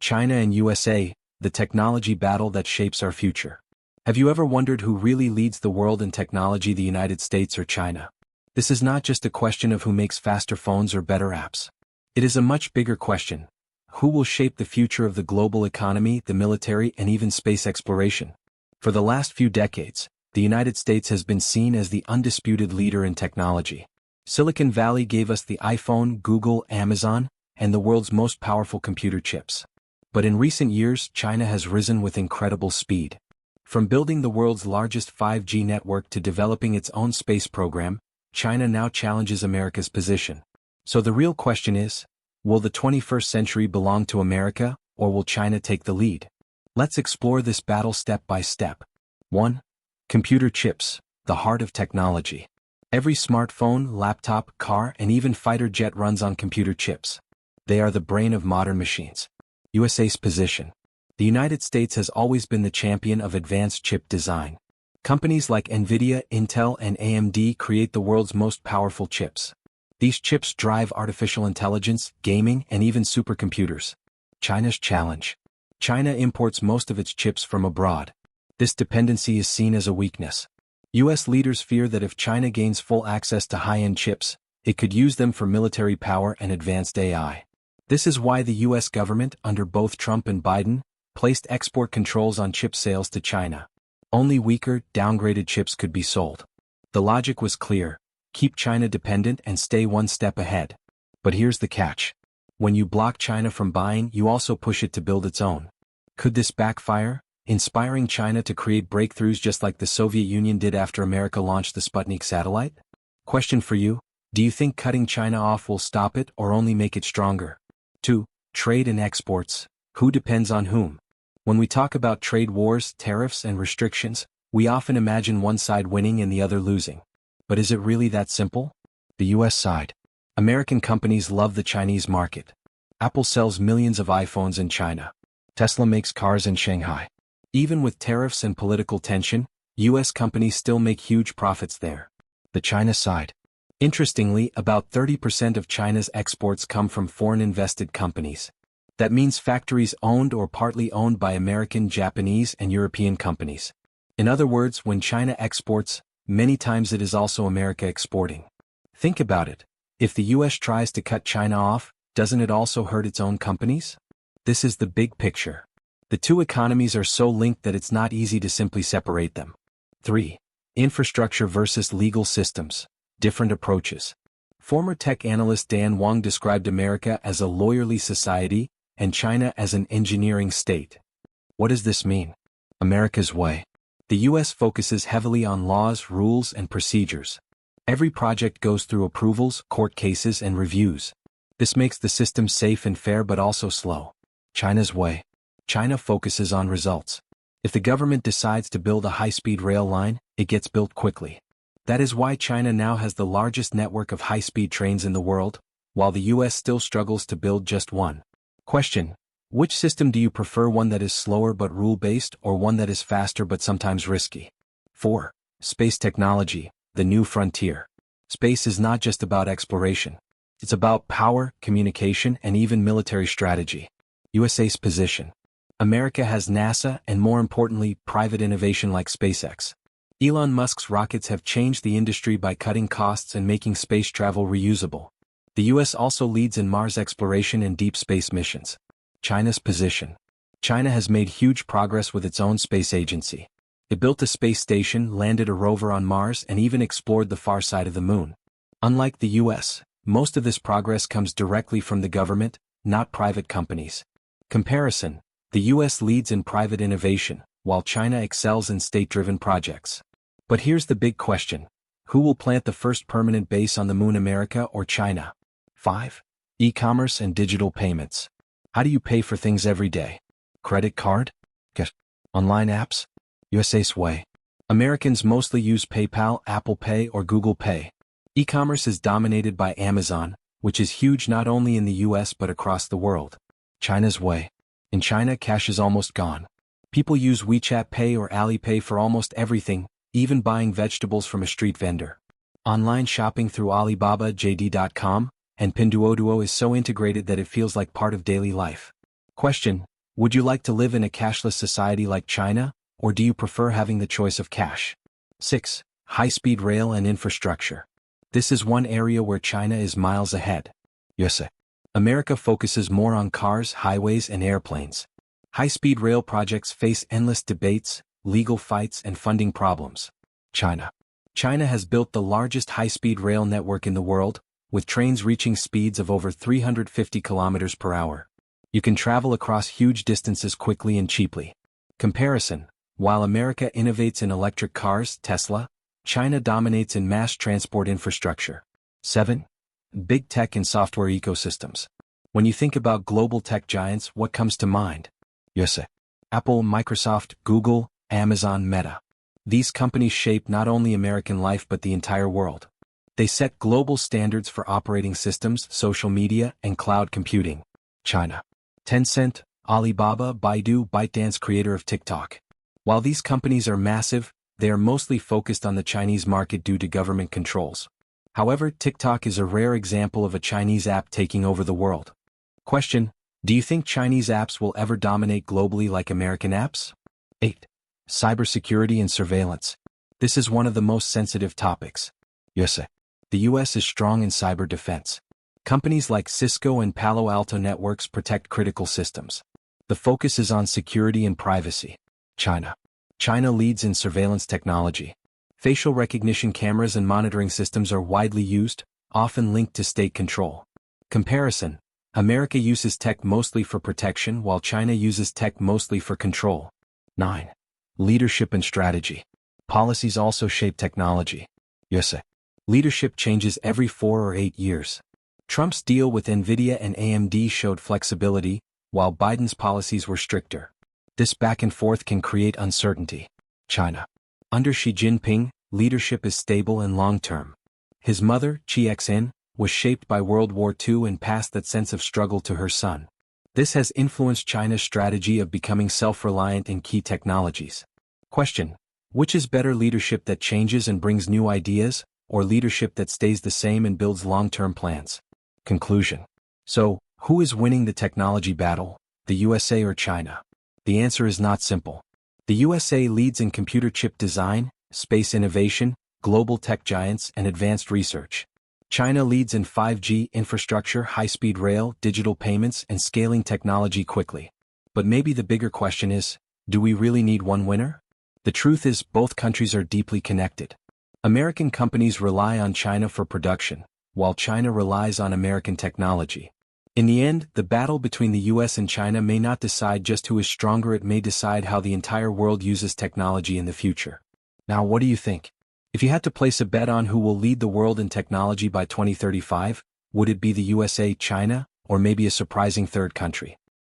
China and USA, the technology battle that shapes our future. Have you ever wondered who really leads the world in technology, the United States or China? This is not just a question of who makes faster phones or better apps. It is a much bigger question. Who will shape the future of the global economy, the military, and even space exploration? For the last few decades, the United States has been seen as the undisputed leader in technology. Silicon Valley gave us the iPhone, Google, Amazon, and the world's most powerful computer chips. But in recent years, China has risen with incredible speed. From building the world's largest 5G network to developing its own space program, China now challenges America's position. So the real question is, will the 21st century belong to America, or will China take the lead? Let's explore this battle step by step. 1. Computer chips, the heart of technology. Every smartphone, laptop, car, and even fighter jet runs on computer chips. They are the brain of modern machines. USA's position. The United States has always been the champion of advanced chip design. Companies like NVIDIA, Intel, and AMD create the world's most powerful chips. These chips drive artificial intelligence, gaming, and even supercomputers. China's challenge. China imports most of its chips from abroad. This dependency is seen as a weakness. U.S. leaders fear that if China gains full access to high-end chips, it could use them for military power and advanced AI. This is why the U.S. government, under both Trump and Biden, placed export controls on chip sales to China. Only weaker, downgraded chips could be sold. The logic was clear: keep China dependent and stay one step ahead. But here's the catch. When you block China from buying, you also push it to build its own. Could this backfire, inspiring China to create breakthroughs just like the Soviet Union did after America launched the Sputnik satellite? Question for you: do you think cutting China off will stop it or only make it stronger? 2. Trade and exports. Who depends on whom? When we talk about trade wars, tariffs, and restrictions, we often imagine one side winning and the other losing. But is it really that simple? The U.S. side. American companies love the Chinese market. Apple sells millions of iPhones in China. Tesla makes cars in Shanghai. Even with tariffs and political tension, U.S. companies still make huge profits there. The China side. Interestingly, about 30% of China's exports come from foreign-invested companies. That means factories owned or partly owned by American, Japanese, and European companies. In other words, when China exports, many times it is also America exporting. Think about it. If the U.S. tries to cut China off, doesn't it also hurt its own companies? This is the big picture. The two economies are so linked that it's not easy to simply separate them. 3. Infrastructure versus legal systems. Different approaches. Former tech analyst Dan Wang described America as a lawyerly society and China as an engineering state. What does this mean? America's way. The U.S. focuses heavily on laws, rules, and procedures. Every project goes through approvals, court cases, and reviews. This makes the system safe and fair but also slow. China's way. China focuses on results. If the government decides to build a high-speed rail line, it gets built quickly. That is why China now has the largest network of high-speed trains in the world, while the U.S. still struggles to build just one. Question: which system do you prefer, one that is slower but rule-based or one that is faster but sometimes risky? 4. Space technology, the new frontier. Space is not just about exploration. It's about power, communication, and even military strategy. USA's position. America has NASA and, more importantly, private innovation like SpaceX. Elon Musk's rockets have changed the industry by cutting costs and making space travel reusable. The U.S. also leads in Mars exploration and deep space missions. China's position. China has made huge progress with its own space agency. It built a space station, landed a rover on Mars, and even explored the far side of the moon. Unlike the U.S., most of this progress comes directly from the government, not private companies. Comparison: the U.S. leads in private innovation, while China excels in state-driven projects. But here's the big question: who will plant the first permanent base on the moon, America or China? 5. E-commerce and digital payments. How do you pay for things every day? Credit card? Online apps? USA's way. Americans mostly use PayPal, Apple Pay, or Google Pay. E-commerce is dominated by Amazon, which is huge not only in the U.S. but across the world. China's way. In China, cash is almost gone. People use WeChat Pay or Alipay for almost everything, even buying vegetables from a street vendor. Online shopping through Alibaba, JD.com, and Pinduoduo is so integrated that it feels like part of daily life. Question: Would you like to live in a cashless society like China, or do you prefer having the choice of cash? 6. High-speed rail and infrastructure. This is one area where China is miles ahead. Yes. America focuses more on cars, highways, and airplanes. High-speed rail projects face endless debates, legal fights, and funding problems. China has built the largest high-speed rail network in the world, with trains reaching speeds of over 350 kilometers per hour. You can travel across huge distances quickly and cheaply. Comparison: while America innovates in electric cars, Tesla, China dominates in mass transport infrastructure. 7. Big tech and software ecosystems. When you think about global tech giants, what comes to mind? Yes. Apple, Microsoft, Google, Amazon, Meta. These companies shape not only American life but the entire world. They set global standards for operating systems, social media, and cloud computing. China. Tencent, Alibaba, Baidu, ByteDance, creator of TikTok. While these companies are massive, they are mostly focused on the Chinese market due to government controls. However, TikTok is a rare example of a Chinese app taking over the world. Question: do you think Chinese apps will ever dominate globally like American apps? 8. Cybersecurity and surveillance. This is one of the most sensitive topics. Yes. The US is strong in cyber defense. Companies like Cisco and Palo Alto Networks protect critical systems. The focus is on security and privacy. China leads in surveillance technology. Facial recognition cameras and monitoring systems are widely used, often linked to state control. Comparison: America uses tech mostly for protection while China uses tech mostly for control. 9. Leadership and strategy. Policies also shape technology. Yes. Leadership changes every 4 or 8 years. Trump's deal with Nvidia and AMD showed flexibility, while Biden's policies were stricter. This back and forth can create uncertainty. Under Xi Jinping, leadership is stable and long-term. His mother, Xi Xin, was shaped by World War II and passed that sense of struggle to her son. This has influenced China's strategy of becoming self-reliant in key technologies. Question: which is better, leadership that changes and brings new ideas, or leadership that stays the same and builds long-term plans? Conclusion: so, who is winning the technology battle, the USA or China? The answer is not simple. The USA leads in computer chip design, space innovation, global tech giants, and advanced research. China leads in 5G infrastructure, high-speed rail, digital payments, and scaling technology quickly. But maybe the bigger question is, do we really need one winner? The truth is, both countries are deeply connected. American companies rely on China for production, while China relies on American technology. In the end, the battle between the US and China may not decide just who is stronger, it may decide how the entire world uses technology in the future. Now, what do you think? If you had to place a bet on who will lead the world in technology by 2035, would it be the USA, China, or maybe a surprising third country?